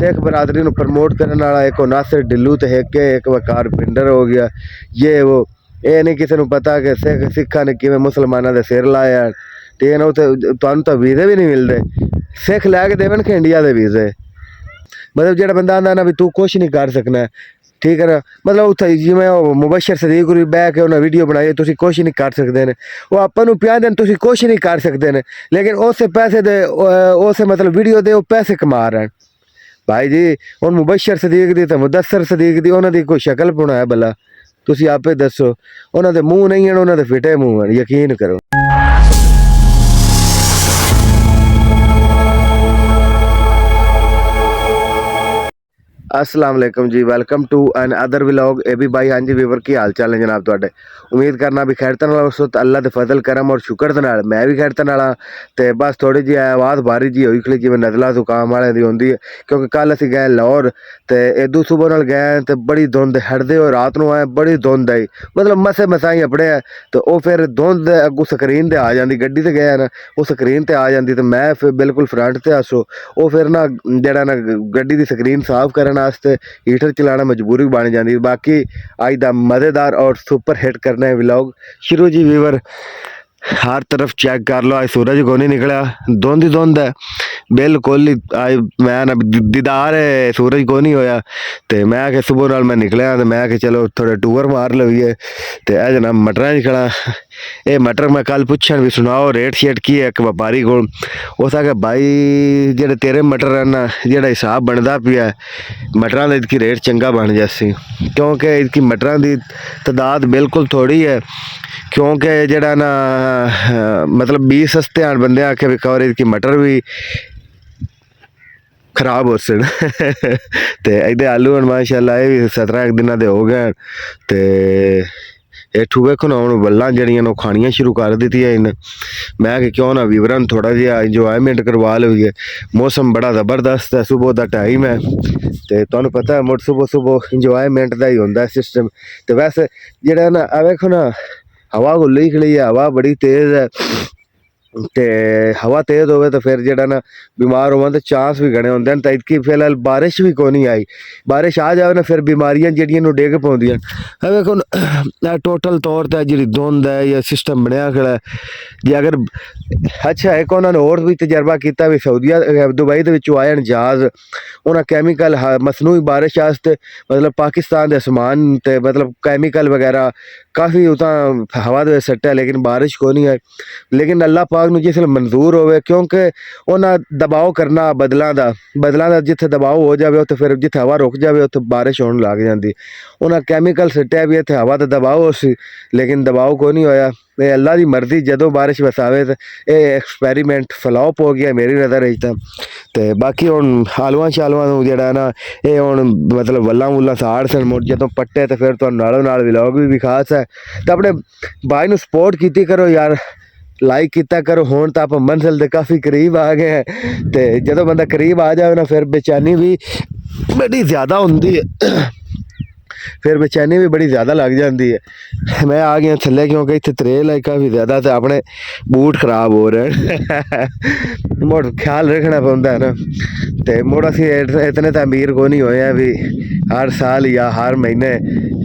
सिख बरादरी ਨੂੰ प्रमोट करने वाला एक नासिर ढिल्लू तो एक वकार पिंडर हो गया। ये वो ये नहीं किसी को पता कि सिखा ने किवें मुसलमानों के सिर लाया। ठीक है ना, तुहानू तो वीज़े भी नहीं मिलते। सिख लैके देवन कि इंडिया के वीज़े, मतलब जो बंदा आंदा ना भी तू कुछ नहीं कर सकना, ठीक है ना, मतलब उत्थे जिवें मुबशर सदीक होरी बह के उन्हें वीडियो बनाई तुसीं कुछ नहीं कर सकते हैं, वो आपां नूं पिया देन तुसीं कुछ नहीं कर सकते हैं, लेकिन उस पैसे दे उस मतलब वीडियो दे वो पैसे कमा रहे हैं। भाई जी हुण मुबशर सदीक दी ते मुदस्सर सदीक दी उन्हां दी कोई शक्ल पुण है भला, तुसीं आपे दसो। उन्हां दे मूँह नहीं हैं, उन्हां दे फिटे मूँह हैं, यकीन करो। अस्सलाम वालेकुम जी, welcome to another vlog. ए भी भाई हाँ जी वीवर की हाल चाल है जनाब तुहाडे। उम्मीद करना भी खैरत नाल उस वक्त अल्लाह दे फजल करम और शुक्र दे नाल मैं भी खैरत नाल हाँ। ते बस थोड़ी जी आवाज़ भारी जी होई खड़ी जिवें नज़ला जुकाम वाले दी होंदी है, क्योंकि कल असीं गए लाहौर ते इदू सुबह नाल गए ते बड़ी धुंध हटदे होए रात नूं आए, बड़ी धुंध आई, मतलब मसे मसाई अपने है। तो वो फिर धुंध अगू स्क्रीन ते आ जाती, गड्डी ते गए ना वो स्क्रीन ते आ जाती, तो मैं फिर बिल्कुल फ्रंट ते हसो वो फिर ना जड़ा ना गड्डी की स्क्रीन साफ करने वास्ते हीटर चलाना मजबूरी बन जाती। बाकी अज का मज़ेदार और सुपर हिट करना है व्लॉग शुरू जी वीवर। हर तरफ चेक कर लो, आज सूरज को नहीं निकला, धुंध ही धुंध है बिल्कुल ही। आज मैं ना दीदार है सूरज को नहीं होया, तो मैं कि सुबह नाल मैं निकलिया तो मैं कि चलो थोड़े टूर मार लवीए। तो अज ना मटरां च खड़ा, ये मटर मैं कल पुछन भी सुनाओ रेट शेट की है एक व्यापारी को। उस आखे भाई जेडे तेरे मटर है ना जेड़ा हिसाब बनता पिया मटरां का इसकी रेट चंगा बन जासी, क्योंकि इसकी मटरां की तादाद बिल्कुल थोड़ी है। क्योंकि जड़ा ना मतलब 20 सस्ते आन बंदे आखे भी कवर इसकी मटर भी खराब हो सन ते इधर आलू हूँ माशाल्लाह ये भी 17 दिन के हो गए। तो इठू वेखो ना हूँ बल्लां जड़ियां खानियां शुरू कर दी इन। मैं कि क्यों ना विवरण थोड़ा जिहा इंजॉयमेंट करवा लईए। मौसम बड़ा ज़बरदस्त है, सुबह का टाइम है, तो तुहानूं पता है मुड़ सुबह सुबह इंजॉयमेंट का ही होंदा सिस्टम। तो वैसे जेड़ा ना वेखो ना हवा खुली खड़ी है, हवा बड़ी तेज़ है, ते हवा तेज़ होवे तो फिर जेड़ा ना बीमार होवन तो चांस भी घने होंदे न। तो इतकी फिलहाल बारिश भी कोई नहीं आई, बारिश आ जाए ना फिर बीमारियां जड़ियां डिग पौंदियां। वेखो टोटल तौर पर जी धुंध है या सिस्टम बनया खड़ा है जी। अगर अच्छा एक उन्होंने होर भी तजर्बा किया भी सऊदीया दुबई के विचों आए जहाज़, उन्हें कैमिकल मसनूई बारिश वास्ते मतलब पाकिस्तान के असमान ते मतलब कैमिकल वगैरह काफ़ी उतां हवा दे सट्टा, लेकिन बारिश को नहीं आई। लेकिन अल्लाह पाक नूं जिसले मंजूर होवे, क्योंकि उन्हें दबाव करना बदलों का जिथे दबाव हो जाए तो फिर जिथे हवा रुक जाए उत्थे बारिश होने लग जाती। उन्हें कैमिकल सट्टिया भी इतने हवा का दबाव हो सी, लेकिन दबाव को नहीं होया। ये अल्लाह की मर्जी, जदों बारिश वसावे तो ये एक्सपैरीमेंट फ्लॉप हो गया मेरी नज़र तो बाकी हुण आलूआं शालूआं जड़ा ना ये हुण मतलब वल्लां वुल्लां साड़ सन मुड़ जदों पट्टे तो फिर तुहानूं नालों नाल व्लॉग भी खास है। तो अपने भाई नूं सपोर्ट कीती करो यार, लाइक किया करो। हुण तो आप मंजिल के काफ़ी करीब आ गए हैं, तो जदों बंदा करीब आ जाए ना फिर बेचैनी भी बड़ी ज़्यादा होंदी है, फिर बेचैनी भी बड़ी ज़्यादा लग जाती है। मैं आ गया थल्ले क्योंकि इतने त्रेल है काफ़ी ज़्यादा, तो अपने बूट खराब हो रहे हैं मुड़ ख्याल रखना पौंदा है ना। तो मुड़ असीं इतने तो अमीर को नहीं होए भी हर साल या हर महीने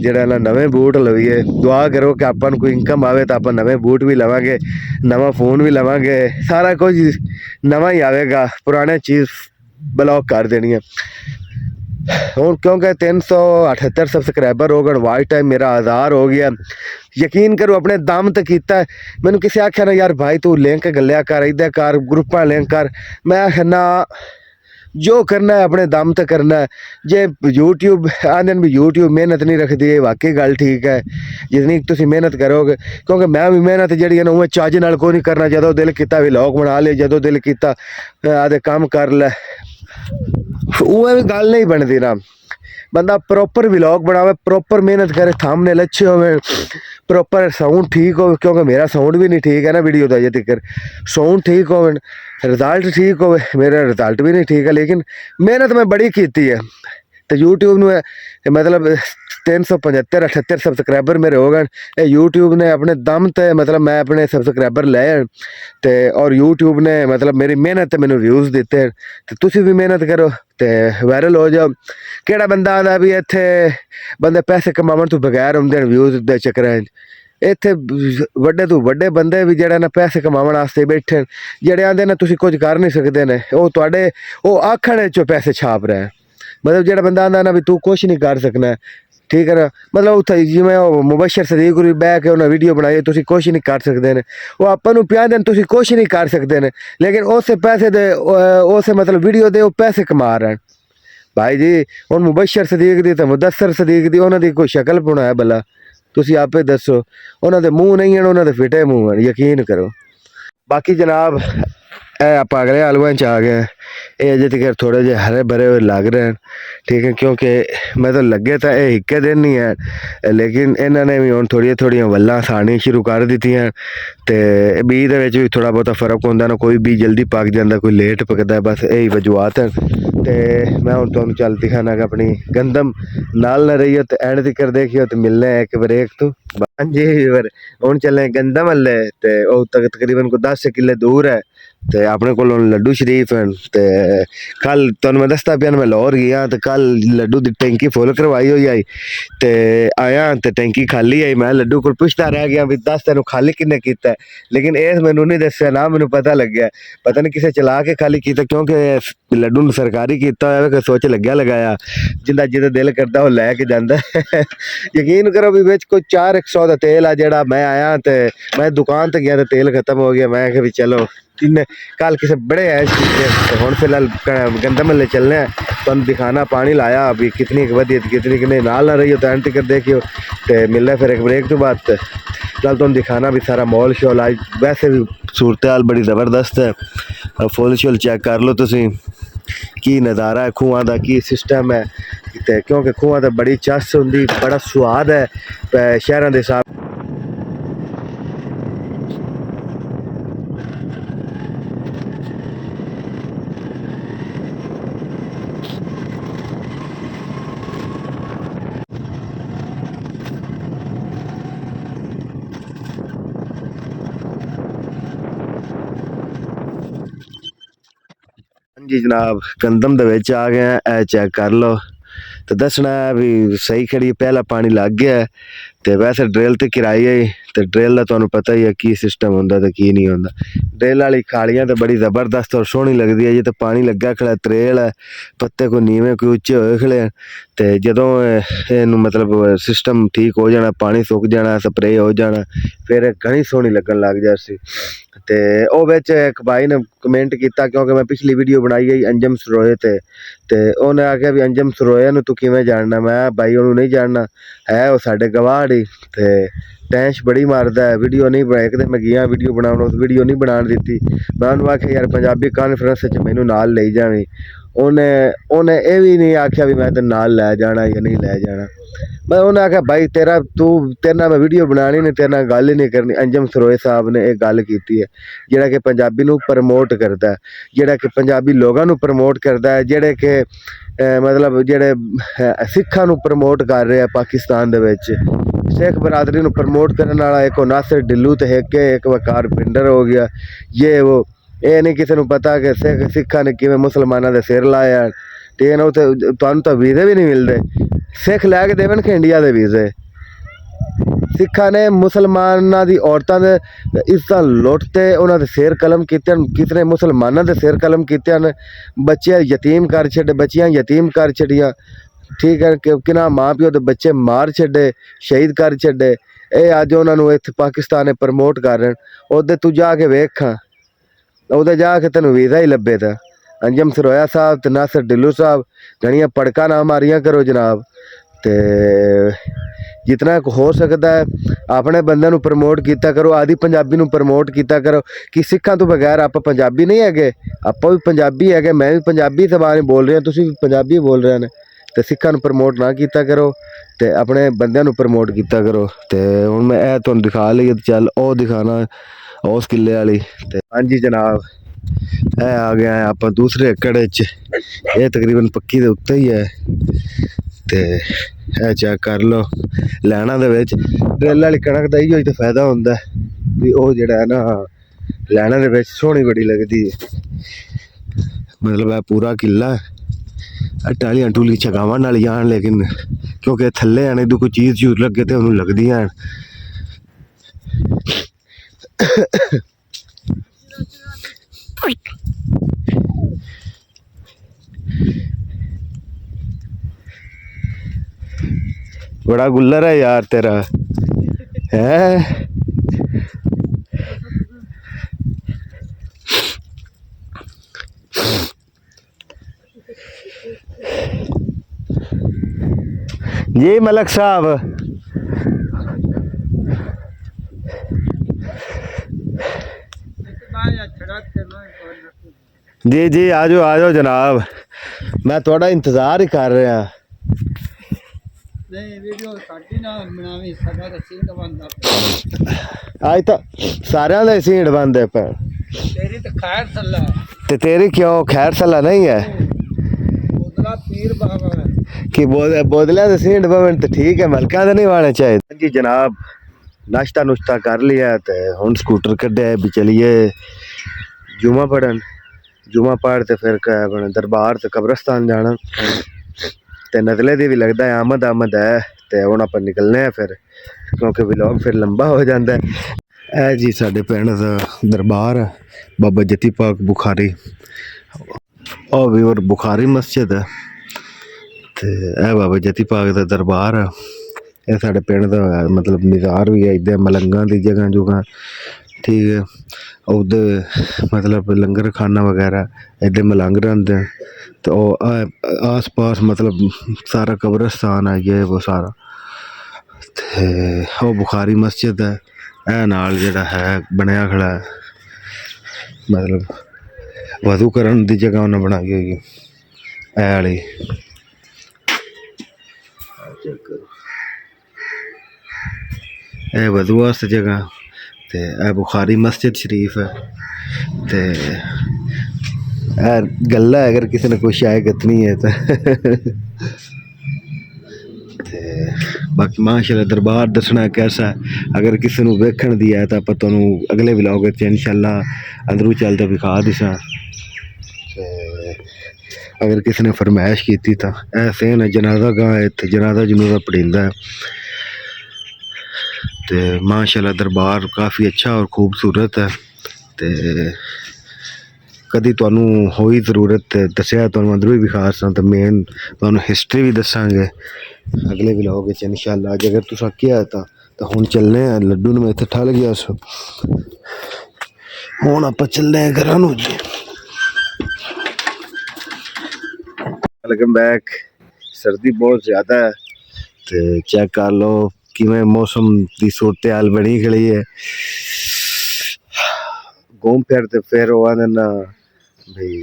जड़ा ना नवे बूट लवीए। दुआ करो कि अपन कोई इनकम आवे तो आप नवे बूट भी लवांगे, नवा फोन भी लवांगे, सारा कुछ नवा ही आवेगा, पुराने चीज़ ब्लॉक कर देनी है। हूँ क्योंकि 378 सबसक्राइबर हो गए, वॉच टाइम मेरा 1000 हो गया। यकीन करो अपने दम तो किया। मैंने किसी आख्या ना यार भाई तू लिंक गलिया कर, इधर कर, ग्रुपा लिंक कर। मैं आखना जो करना है अपने दम तो करना है। जे यूट्यूब आंदे भी यूट्यूब मेहनत नहीं रखती है, वाकई गल ठीक है जितनी तुम मेहनत करोगे, क्योंकि मैं भी मेहनत जी ना उमें चज नाल कोई नहीं करना। जदों दिल किया व्लॉग बना ले, जदों दिल किया आदे काम कर ले, उमें भी गल नहीं बनती ना। बंदा प्रॉपर व्लॉग बनावे, प्रॉपर मेहनत करे, थंबनेल अच्छे होवे, प्रॉपर साउंड ठीक हो, क्योंकि मेरा साउंड भी नहीं ठीक है ना वीडियो का अजे तक। साउंड ठीक हो, रिजल्ट ठीक हो, मेरा रिजल्ट भी नहीं ठीक है, लेकिन मेहनत मैं बड़ी की है। तो यूट्यूब ਨੂੰ मतलब 375 78 सबसक्राइबर मेरे हो गए। ये यूट्यूब ने अपने दम ते मतलब मैं अपने सबसक्राइबर ले ते और यूट्यूब ने मतलब मेरी मेहनत ते मैनू व्यूज़ दिते ते तुसी भी मेहनत करो ते वायरल हो जाओ। केड़ा बंदा आंदा भी इत्थे बंदे पैसे कमावन तो बगैर आउंदे व्यूज़ दे चक्करां च। ਇੱਥੇ ਵੱਡੇ ਤੋਂ ਵੱਡੇ ਬੰਦੇ ਵੀ ਜਿਹੜੇ ਨਾ ਪੈਸੇ ਕਮਾਉਣ ਵਾਸਤੇ ਬੈਠੇ ਜਿਹੜੇ ਆਂਦੇ ਨੇ ਤੁਸੀਂ ਕੁਝ ਕਰ ਨਹੀਂ ਸਕਦੇ ਨੇ ਉਹ ਤੁਹਾਡੇ ਉਹ ਆਖਣ ਚੋਂ ਪੈਸੇ ਛਾਪ ਰਹੇ ਮਤਲਬ ਜਿਹੜਾ ਬੰਦਾ ਆਂਦਾ ਨਾ ਵੀ ਤੂੰ ਕੁਝ ਨਹੀਂ ਕਰ ਸਕਣਾ ਠੀਕ ਹੈ ਨਾ ਮਤਲਬ ਉੱਥੇ ਜਿਵੇਂ ਉਹ ਮੁਬਸ਼ਰ ਸਦੀਕ ਵੀ ਬਹਿ ਕੇ ਉਹਨਾਂ ਵੀਡੀਓ ਬਣਾਈ ਤੁਸੀਂ ਕੁਝ ਨਹੀਂ ਕਰ ਸਕਦੇ ਨੇ ਉਹ ਆਪਾਂ ਨੂੰ ਪਿਆ ਦੇਣ ਤੁਸੀਂ ਕੁਝ ਨਹੀਂ ਕਰ ਸਕਦੇ ਨੇ ਲੇਕਿਨ ਉਸੇ ਪੈਸੇ ਦੇ ਉਸੇ ਮਤਲਬ ਵੀਡੀਓ ਦੇ ਉਹ ਪੈਸੇ ਕਮਾ ਰਹੇ ਭਾਈ ਜੀ ਹੁਣ ਮੁਬਸ਼ਰ ਸਦੀਕ ਦੀ ਤੇ ਮੁਦੱਸਰ ਸਦੀਕ ਦੀ ਉਹਨਾਂ ਦੀ ਕੋਈ ਸ਼ਕਲ ਪੁਣਾ ਹੈ ਭਲਾ ਤੁਸੀਂ ਆਪੇ ਦੱਸੋ ਉਹਨਾਂ ਦੇ ਮੂੰਹ ਨਹੀਂ ਹਨ ਉਹਨਾਂ ਦੇ ਫਿੱਟੇ ਮੂੰਹ ਹਨ ਯਕੀਨ ਕਰੋ ਬਾਕੀ ਜਨਾਬ ਇਹ ਆਪਾਂ ਅਗਲੇ ਆਲੂਆਂ 'ਚ ਆ ਗਏ ਇਹ ਅਜੇ ਤੱਕ ਥੋੜੇ ਜਿਹੇ ਹਰੇ ਭਰੇ ਹੋਏ ਲੱਗ ਰਹੇ ਹਨ ਠੀਕ ਹੈ ਕਿਉਂਕਿ ਮੈਂ ਤਾਂ ਲੱਗੇ ਤਾਂ ਇਹ ਇੱਕੇ ਦਿਨ ਨਹੀਂ ਹੈ ਲੇਕਿਨ ਇਹਨਾਂ ਨੇ ਵੀ ਹੁਣ ਥੋੜ੍ਹੀਆਂ ਵੱਲਾਂ ਸਾੜਨੀਆਂ ਸ਼ੁਰੂ ਕਰ ਦਿੱਤੀਆਂ ਤੇ ਬੀਜ ਦੇ ਵਿੱਚ ਵੀ ਥੋੜ੍ਹਾ ਬਹੁਤਾ ਫਰਕ ਹੁੰਦਾ ਨਾ ਕੋਈ ਬੀਜ ਜਲਦੀ ਪੱਕ ਜਾਂਦਾ ਕੋਈ ਲੇਟ ਪੱਕਦਾ ਬਸ ਇਹੀ ਵਜੂਹਾਤ ਹਨ ਤੇ मैं हूँ तुम चल दिखाना कि अपनी गंदम नाल न रही हो तो एंड तक देखियो तो मिलने एक ब्रेक तो हाँ जी फिर हूँ चले गंदम हल्ले तो तकरीबन को 10 किले दूर है तो अपने को लड्डू शरीफ हैं तो कल तुम मैं दसता पिया मैं लाहौर गया तो कल लड्डू की टैंकी फुल करवाई हुई आई तो आया तो टैंकी खाली आई मैं लड्डू को पुछता रह गया भी दस तेन खाली किन्ने किया लेकिन ये मैनू नहीं दसिया ना मैनू पता लग गया पता नहीं किसे चला के खाली किया क्योंकि लड्डू सरकारी किया होया सोच लग्या लगाया जिंदा जिदा दिल करता वो लैके जाता यकीन करो भी बिच कोई 400 का तेल आ जड़ा मैं आया तो मैं दुकान तक गया तो तेल खत्म हो गया मैं भी चलो इन्हें कल किसी बड़े ऐश तो हम फिलहाल गंदम मल्ले चलने हैं तुम दिखाना पानी लाया अभी कितनी वधी कितनी कि नाल ना रही हो तो एंड तक देखियो तो मिलना फिर एक ब्रेक तो बाद कल तुम दिखाना भी सारा मॉल शॉल आज वैसे भी सूरत हाल बड़ी ज़बरदस्त है फुल शॉल चेक कर लो तुसी की नज़ारा है खूहां दा की सिस्टम है ते क्योंकि खूहां दा बड़ी चस हुंदी बड़ा स्वाद है शहरां दे हिसाब जी जनाब गंदम दे विच आ गए हैं ए चेक कर लो तो दसना है भी सही खड़ी पहला पानी लग गया है तो वैसे ड्रिल तो किराई है तो ड्रिल का तुहानू पता ही है की सिस्टम होंदा ते की नहीं होंदा ड्रिल वाली खाड़ियाँ तो बड़ी ज़बरदस्त और सोहनी लगती है जी तो पानी लग्गा खड़ा त्रेल है पत्ते कोई नीवें कोई उच्चे होए खड़े तो जदों इनू मतलब सिस्टम ठीक हो जाना पानी सुक जाना स्प्रे हो जाना फिर घनी सोहनी लगन लग जासी ते ओ विच एक भाई ने कमेंट किया क्योंकि मैं पिछली वीडियो बनाई गई अंजम सरोए ते उन्हें आख्या भी अंजम सरोए नूं तू किवें जानना मैं भाई उन्होंने नहीं जानना है वो साडे गवाह ही ते टैंश बड़ी मारदा है वीडियो नहीं बनाई एक दिन मैं गया वीडियो बनाउण उस वीडियो नहीं बनाण दित्ती मैं उन्होंने आख्या यार पंजाबी कॉन्फ्रेंस च मैनूं नाल लई जावीं उन्हें ये भी नहीं आख्या भी मैं तेरे नाल लै जाना या नहीं लै जाना मैं उन्हें आख्या भाई तेरे नाल मैं वीडियो बनानी नहीं तेरे नाल गल ही नहीं करनी अंजम सरोए साहब ने एक गल की है जिहड़ा कि पंजाबी नूं प्रमोट करता है जिहड़ा कि पंजाबी लोगों नूं प्रमोट करता है जिहड़े कि मतलब जिहड़े सिखां नूं प्रमोट कर रहे हैं पाकिस्तान दे विच सिख बरादरी नूं प्रमोट करने वाला एक नासिर ढिल्लू ते एक वकार पिंडर हो गया ये वो ये नहीं किसी नूं पता कि सिखां ने किवें मुसलमानां दे सिर लाया ठीक है ना उत्थे तुहानूं तां वीज़े भी नहीं मिलते सिख लैके देवन कि इंडिया के वीज़े सिखा ने मुसलमाना की औरतों के इज्जत लुटते उन्होंने सिर कलम कितने मुसलमानों के सिर कलम किए बच्चे यतीम कर छे बच्चियां यतीम कर छड़ियाँ ठीक है कि ना माँ प्यो के बच्चे मार छे शहीद कर छे ये अज उन्होंने इत्थे पाकिस्तान प्रमोट कर रहे हैं उधर तू जाके वेख उधर जाके तेन वीज़ा ही लभे था अंजम सरोया साहब ते नासिर ढिल्लू साहब घणियां पड़का ना मारियां करो जनाब ते जितना हो सकता है अपने बंदे नूं प्रमोट किया करो आदि पंजाबी नूं प्रमोट किया करो कि सिखां तो बगैर आप पंजाबी नहीं है आप भी पंजाबी है मैं भी पंजाबी जबान बोल रहे हैं तुसीं भी पंजाबी बोल रहे हैं तो सिखां नूं प्रमोट ना किया करो तो अपने बंदे नूं प्रमोट किया करो तो हुण मैं यह तुहानूं दिखा लईए चल वो दिखाना उस किले वाली तो हाँ जी जनाब यह आ गया है आप दूसरे एकड़ ये तकरीबन पक्की के उत्ते ही है ਤੇ ਇਹ ਚੈੱਕ ਕਰ ਲਓ ਲੈਣਾ ਦੇ ਵਿੱਚ ਡਰਿੱਲ ਵਾਲੀ ਕਣਕ ਦਾ ਇਹੋ ਹੀ ਤਾਂ ਫਾਇਦਾ ਹੁੰਦਾ ਵੀ ਉਹ ਜਿਹੜਾ ਹੈ ਨਾ ਲੈਣਾ ਦੇ ਵਿੱਚ ਸੋਹਣੀ ਬੜੀ ਲੱਗਦੀ ਹੈ। ਮਤਲਬ ਇਹ ਪੂਰਾ ਕਿੱਲਾ ਟਾਲੀਆਂ ਟੂਲੀ ਛਗਾਵਾਂ ਨਾਲ ਜਾਣ ਲੇਕਿਨ ਕਿਉਂਕਿ ਥੱਲੇ ਆਣੇ ਤੋਂ ਕੋਈ ਚੀਜ਼ ਚੂਜ਼ ਲੱਗੇ ਤੇ ਉਹਨੂੰ ਲੱਗਦੀਆਂ बड़ा गुल्लर है यार तेरा है। जी मलक साहब जी जी आ जाओ जनाब मैं थोड़ा इंतज़ार ही कर रहा। आज तो सारे का सीट बंद है पर तेरी तो खैर सल्ला ते तेरी क्यों खैर सला नहीं है बोतला पीर बाबा है कि बोतलियां तो सीट पवन तो ठीक है मलका तो नहीं आने चाहिए। जी जनाब नाश्ता नुश्ता कर लिया तो हुन स्कूटर कढ़िया भी चलिए जुमा पढ़न जुमा पढ़ तो फिर दरबार तो कब्रस्तान जाना ते नज़ले दी भी लगता है आमद है तो हुण आपां निकलने हैं फिर क्योंकि व्लॉग फिर लंबा हो जाता है। ए जी साडे पिंड दा दरबार है बाबा जती पाक बुखारी और भी और बुखारी मस्जिद है ते ए बाबा जती पाक दा दरबार है। ये साडे पिंड दा मतलब मज़ार भी है इधर मलंगा दी जगह जुगह ठीक है उधर मतलब लंगर खाना वगैरह इधर मलंग रहिंदे तो आस पास मतलब सारा कब्रस्तान है ये वो सारा ते वो बुखारी मस्जिद है ए नाल जेड़ा है बनया खड़ा है मतलब वजू करन दी जगह उन्हें बनाई हुई है ए वाली ए वजू वास्ते जगह ते ए बुखारी मस्जिद शरीफ है ते गल्ला है अगर किसी ने कोई शाय गतनी है तो बाकी माशाल्लाह दरबार दसना कैसा अगर किसी को वेखण दी है तो आप अगले व्लॉग इंशाल्लाह अंदरू चलते विखा दिसा अगर किसी ने फरमाइश की तो ऐसे न जनाजा गाह इतने जनाजा जनाजा पड़ींदा है तो माशाल्लाह दरबार काफ़ी अच्छा और खूबसूरत है तो कभी तुहानू होई जरूरत दसिया तुहानू अंदरों भी विखा सा तो मेन तुहानू हिस्टरी भी दसांगे अगले व्लॉग इंशाल्लाह। अज अगर तुसा किया तो हुण चलने हैं लड्डू ने मैं इत्थे ठल गया हुण आपां चलने हैं घरां नूं जी। Welcome back. सर्दी बहुत ज़्यादा है तो चेक कर लो किवें मौसम की सूरत हाल बनी खड़ी है घूम फिर तो फिर आने ना भाई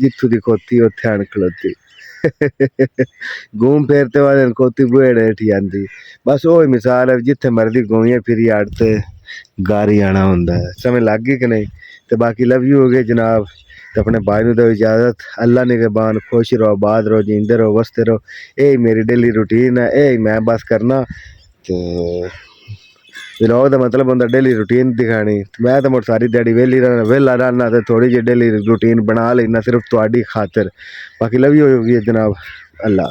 जित्थू दी खोती उत्थे आन खलोती घूम फिर तो आने खोती बुहेड़ हेठी आंदी बस वो मिसाल है जिथे मर्जी घूमिए फिर अड़ते घर ही आना होंदा है। समय लग गई कि नहीं तो बाकी लव यू हो गए जनाब तो अपने भाई नूं दो इजाज़त अल्लाह निगहबान खुश रहो आबाद रहो जींदे रहो वसते रहो यही मेरी डेली रूटीन है यही मैं बस करना तो व्लॉग का मतलब होंदा डेली रूटीन दिखानी मैं तो मुड़ सारी दिहाड़ी वेला रहना तो थोड़ी जी डेली रूटीन बना लेना सिर्फ तुहाडी खातर बाकी लव यू होगी जनाब अल्लाह।